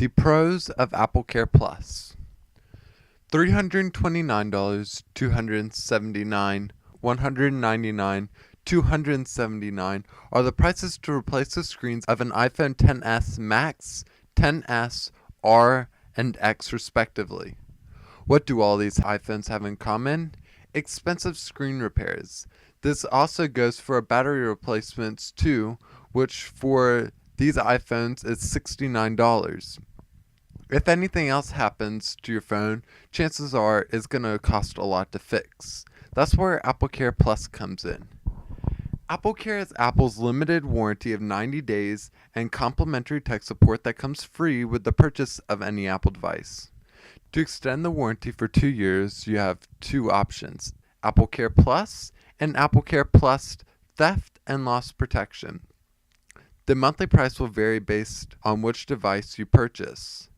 The pros of AppleCare Plus. $329, $279, $199, $279 are the prices to replace the screens of an iPhone XS Max, XS, R, and X respectively. What do all these iPhones have in common? Expensive screen repairs. This also goes for battery replacements too, which for these iPhones is $69. If anything else happens to your phone, chances are it's going to cost a lot to fix. That's where AppleCare Plus comes in. AppleCare is Apple's limited warranty of 90 days and complimentary tech support that comes free with the purchase of any Apple device. To extend the warranty for 2 years, you have two options: AppleCare Plus and AppleCare Plus Theft and Loss Protection. The monthly price will vary based on which device you purchase.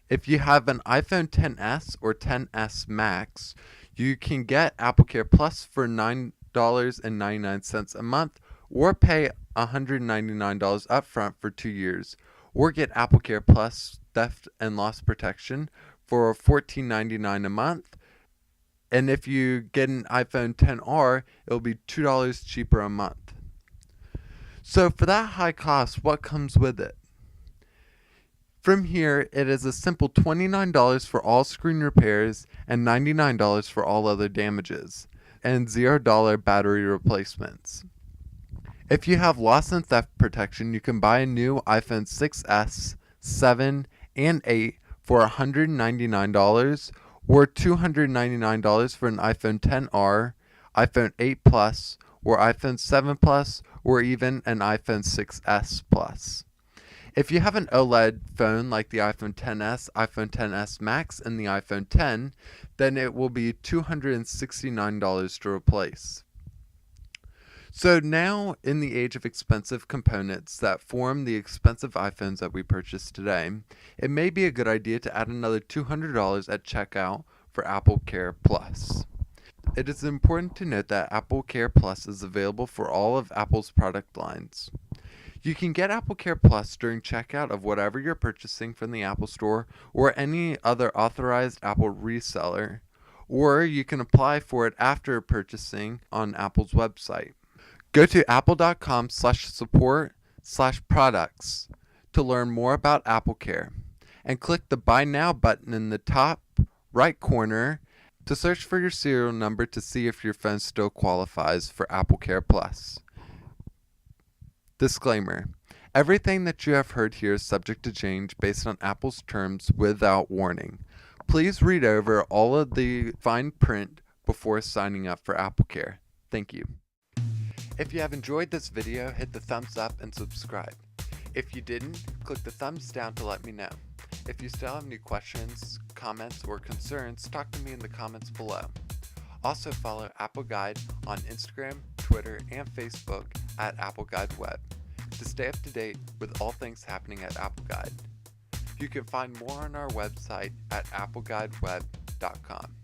If you have an iPhone XS or XS Max, you can get AppleCare Plus for $9.99 a month, or pay $199 upfront for 2 years, or get AppleCare Plus Theft and Loss Protection for $14.99 a month. And if you get an iPhone XR, it'll be $2 cheaper a month. So for that high cost, what comes with it? From here, it is a simple $29 for all screen repairs and $99 for all other damages, and $0 battery replacements. If you have loss and theft protection, you can buy a new iPhone 6s, 7, and 8 for $199, or $299 for an iPhone XR, iPhone 8 Plus, or iPhone 7 Plus, or even an iPhone 6s Plus. If you have an OLED phone like the iPhone XS, iPhone XS Max, and the iPhone X, then it will be $269 to replace. So now, in the age of expensive components that form the expensive iPhones that we purchased today, it may be a good idea to add another $200 at checkout for AppleCare Plus. It is important to note that AppleCare Plus is available for all of Apple's product lines. You can get AppleCare Plus during checkout of whatever you're purchasing from the Apple Store or any other authorized Apple reseller, or you can apply for it after purchasing on Apple's website. Go to apple.com/support/products to learn more about AppleCare, and click the Buy Now button in the top right corner to search for your serial number to see if your phone still qualifies for AppleCare Plus. Disclaimer: everything that you have heard here is subject to change based on Apple's terms without warning. Please read over all of the fine print before signing up for AppleCare. Thank you. If you have enjoyed this video, hit the thumbs up and subscribe. If you didn't, click the thumbs down to let me know. If you still have any questions, comments, or concerns, talk to me in the comments below. Also follow Apple Guide on Instagram, Twitter, and Facebook at Apple Guide Web to stay up to date with all things happening at Apple Guide. You can find more on our website at appleguideweb.com.